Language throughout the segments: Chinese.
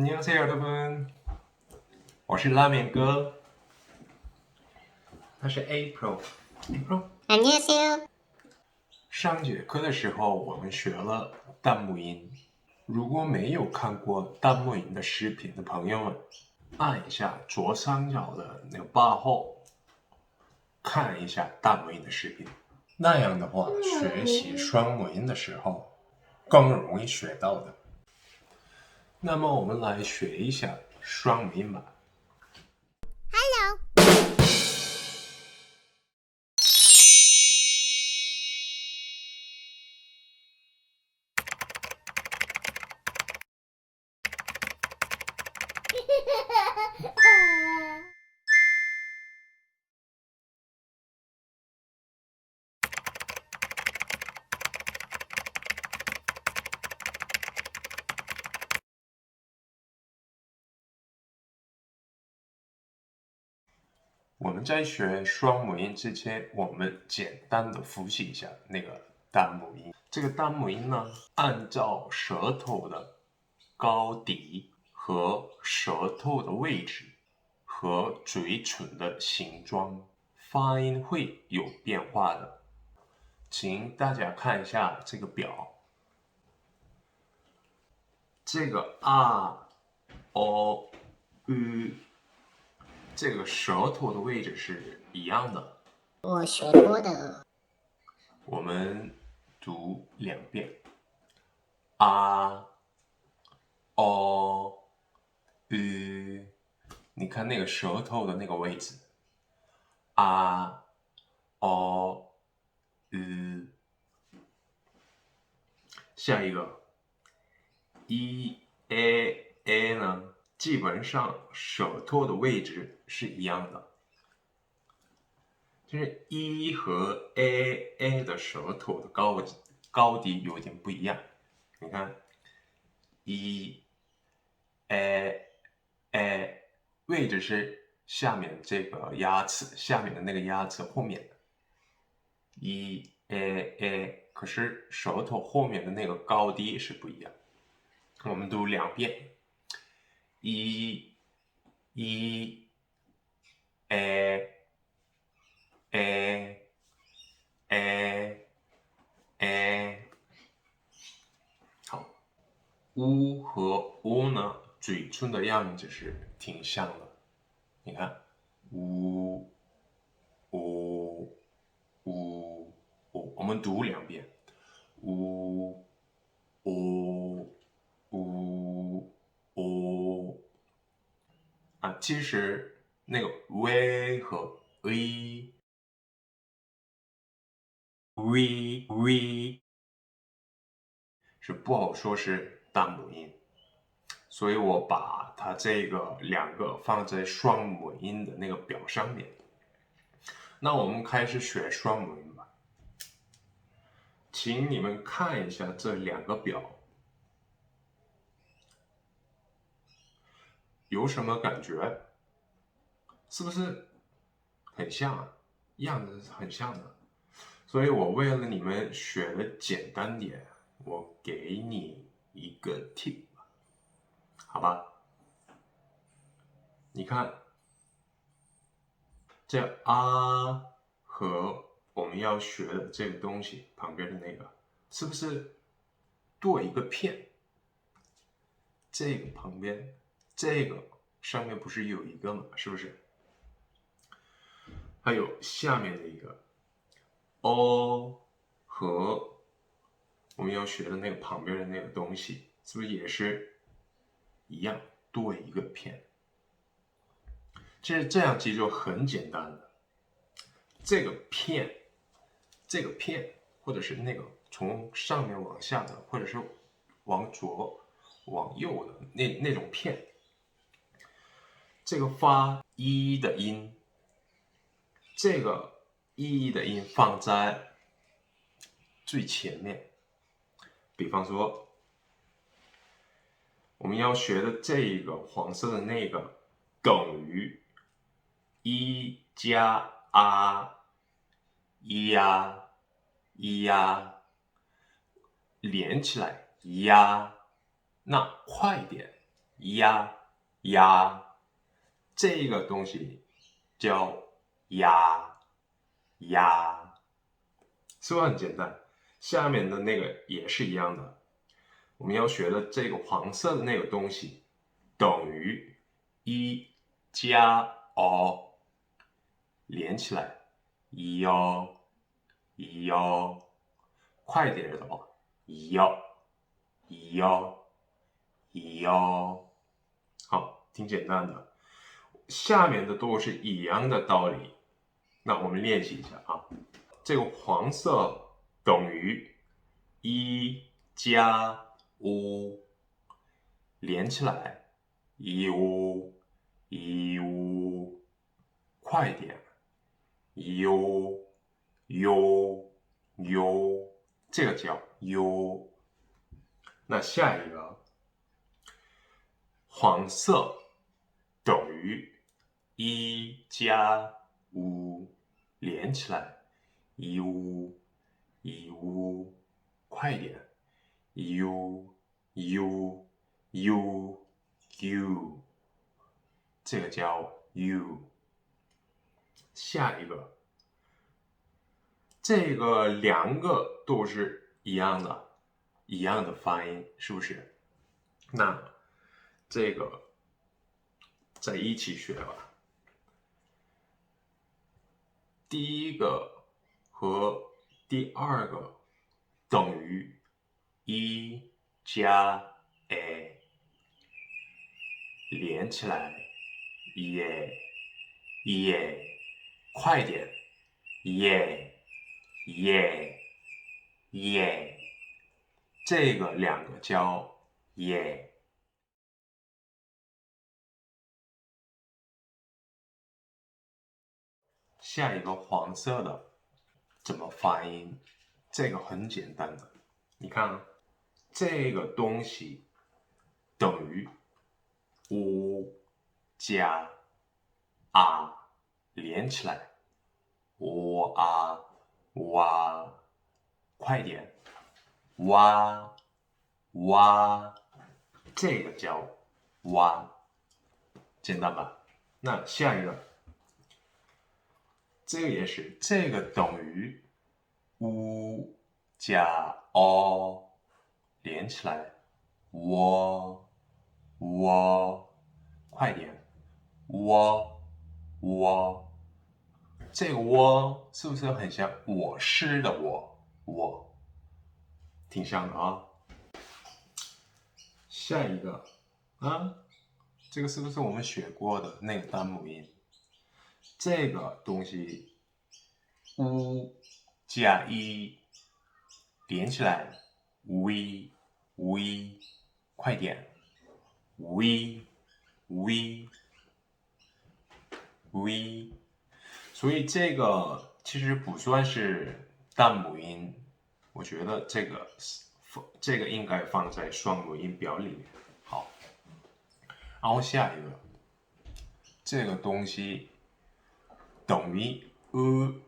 안녕하세요 여러분，我是拉面哥，他是 April。 안녕하세요。上节课的时候我们学了弹幕音，如果没有看过弹幕音的视频的朋友们，按一下左上角的那个八号，看一下弹幕音的视频。那样的话，学习双母音的时候更容易学到的。那么我们来学一下双母音吧。我们在学双母音之前，我们简单的复习一下那个单母音。这个单母音呢，按照舌头的高低和舌头的位置和嘴唇的形状，发音会有变化的。请大家看一下这个表，这个啊、o、u。这个舌头的位置是一样的。我学过的。我们读2遍。啊、o、u，你看那个舌头的那个位置。啊、o、u。下一个 a 呢，基本上舌头的位置是一样的。就是 e 和 a 的舌头的高低有点不一样。你看 e a 位置是下面这个牙齿下面的那个牙齿后面的 e a， 可是舌头后面的那个高低是不一样。我们读2遍。e a。 好，u 和 o 呢，嘴唇的样子是挺像的。你看 u o u o， 我们读2遍。u o u o。 其实那个 v 和 v 是不好说是单母音，所以我把它这个2个放在双母音的那个表上面。那我们开始学双母音吧。请你们看一下这2个表，有什么感觉？是不是很像啊？样子是很像的。所以我为了你们学的简单点，我给你一个 tip， 好吧？你看这啊和我们要学的这个东西旁边的那个，是不是多一个片？这个旁边，这个上面不是有一个吗？是不是？还有下面的一个 o 和我们要学的那个旁边的那个东西，是不是也是一样多一个片？其实这样记就很简单的。这个片，或者是那个从上面往下的，或者是往左往右的那种片，这个发一的音，这个一的音放在最前面。比方说我们要学的这个黄色的那个等于一加啊一呀一呀，连起来一呀，那快一点呀呀，这个东西叫呀呀，是不是很简单？下面的那个也是一样的，我们要学的这个黄色的那个东西等于一加 o 连起来，一哦一哦，快点的哦，一哦一哦一哦，好，挺简单的。下面的都是一样的道理，那我们练习一下啊。这个黄色等于一加 u 连起来，一 u 一 u，快一点，一 u u u，这个叫 u。那下一个黄色等于一加 u 连起来，一 u一 u，快一点，u u u u，这个叫 u。下一个，这个两个都是一样的发音，是不是？那这个在一起学吧。第一个和第二个等于一加 a， 连起来，耶耶，快点，耶耶耶，这个两个叫耶。下一个黄色的怎么发音？这个很简单的，你看啊，这个东西等于 u 加 a 连起来，u a 哇，快点，哇哇，这个叫哇，简单吧？那下一个，这个也是，这个等于 u 加 o 连起来，我快点，我，这个我是不是很像我是的我，挺像的啊。下一个啊，这个是不是我们学过的那个单母音？这个东西 u 加一连起来 v， 快点 v， 所以这个其实不算是单母音，我觉得这个应该放在双母音表里面。好，然后下一个这个东西等于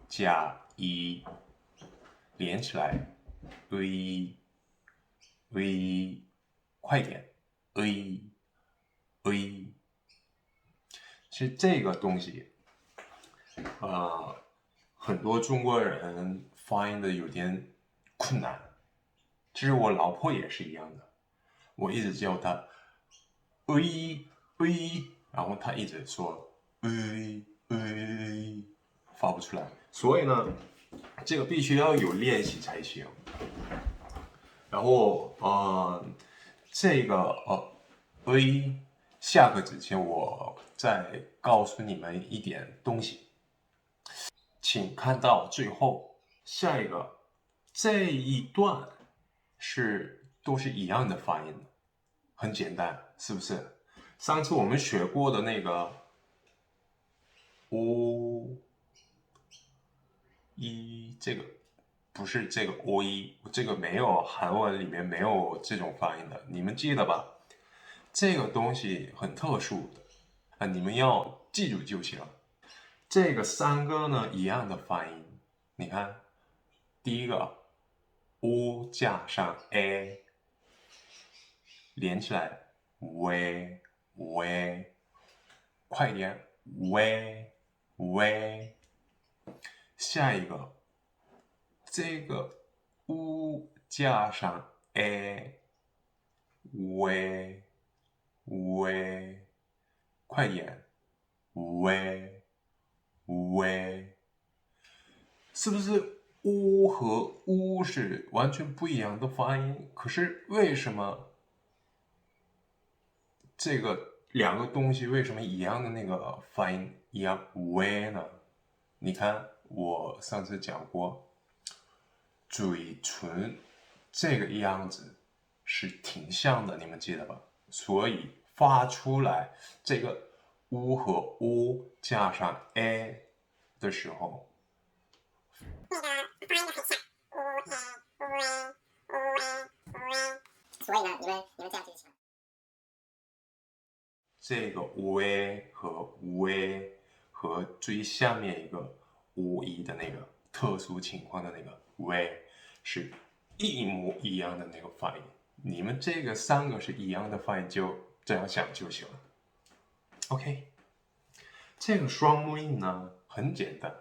加一连起来 v， 快点 v， 其实这个东西很多中国人发音的有点困难，其实我老婆也是一样的，我一直叫她然后她一直说发不出来，所以呢，这个必须要有练习才行。然后这个下课之前我再告诉你们一点东西，请看到最后。下一个这一段都是一样的发音的，很简单，是不是？上次我们学过的那个 o 一，这个不是这个 o 一，这个没有，韩文里面没有这种发音的，你们记得吧？这个东西很特殊的你们要记住就行。这个三个呢一样的发音，你看，第一个 u 加上 a 连起来 v，喂，快点，喂喂。下一个，这个 u 加上 a， 喂喂，快点，喂喂。是不是 u 和 u 是完全不一样的发音？可是为什么这个两个东西为什么一样的那个发音一样喂呢？你看我上次讲过，嘴唇这个样子是挺像的，你们记得吧？所以发出来这个 u 和 u 加上 a 的时候，那个发音的很像，所以呢，你们这样就行了。这个 v 和 v 和最下面一个 u 的那个特殊情况的那个 v 是一模一样的那个发音。你们这个三个是一样的发音，就这样想就行了。OK， 这个双母音呢很简单，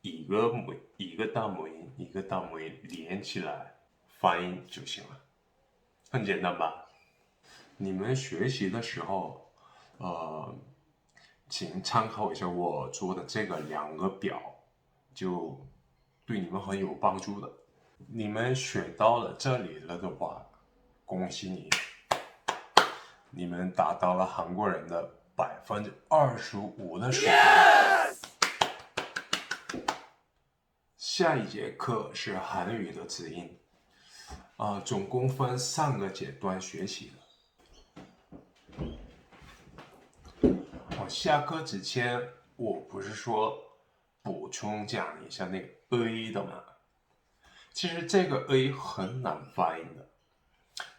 一个大母音一个大母音连起来发音就行了，很简单吧？你们学习的时候，请参考一下我做的这个两个表，就对你们很有帮助的。你们学到了这里了的话，恭喜你，你们达到了韩国人的25%的水平。下一节课是韩语的字音，总共分3个阶段学习的。下课之前，我不是说补充讲一下那个 a 的吗？其实这个 a 很难发音的，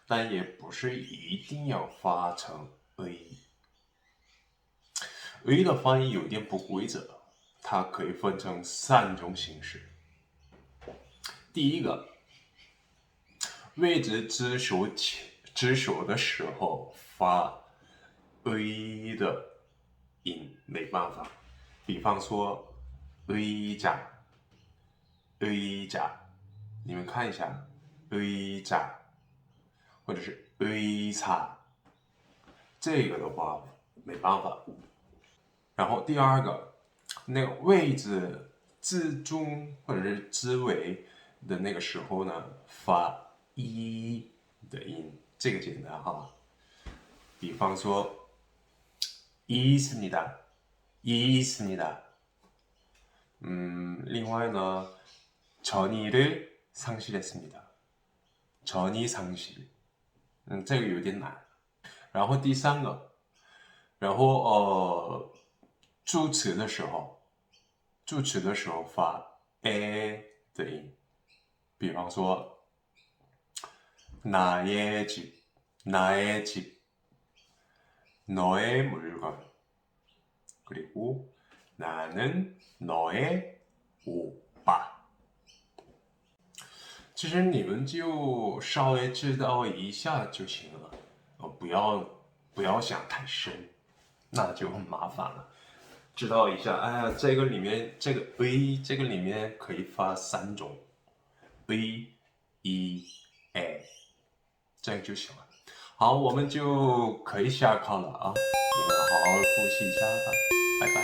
但也不是一定要发成 a。a 的发音有点不规则，它可以分成3种形式。第一个，位置知手的时候发 a 的音没办法，比方说 의자，你们看一下 의자，或者是 의사，这个的话没办法。然后第二个，那个位置至中或者是至尾的那个时候呢，发 이的音，这个简单哈。比方说있습니다， 있습니다。另外呢，전이를 상실했습니다。 전이 상실， 这个有点难。然后第三个，然后助词的时候发 a 的音，比方说나의 집， 나의 집， 너의 물건， 그리고 나는 너의 오빠。其实你们就稍微知道一下就行了，不要想太深，那就很麻烦了。知道一下，哎呀，这个里面这个 a 这个里面可以发3种 a e a， 这样就行了。好，我们就可以下课了啊！你们好好复习一下吧，拜拜。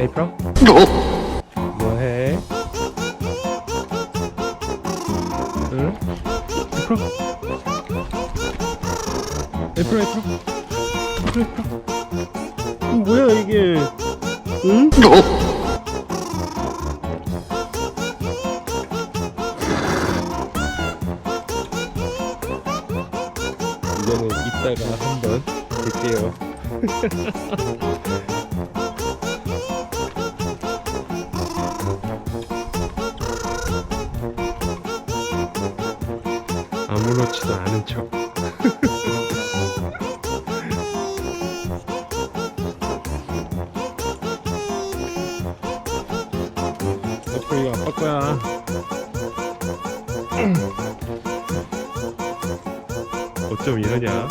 에이프로? 뭐해? 응? 에이프로? 에이프로? 뭐야 이게? 응? 이거는 이따가 한번 볼게요. 아무렇지도 않은 척. 앞으로 이거 아빠 거야. 어쩜 이러냐?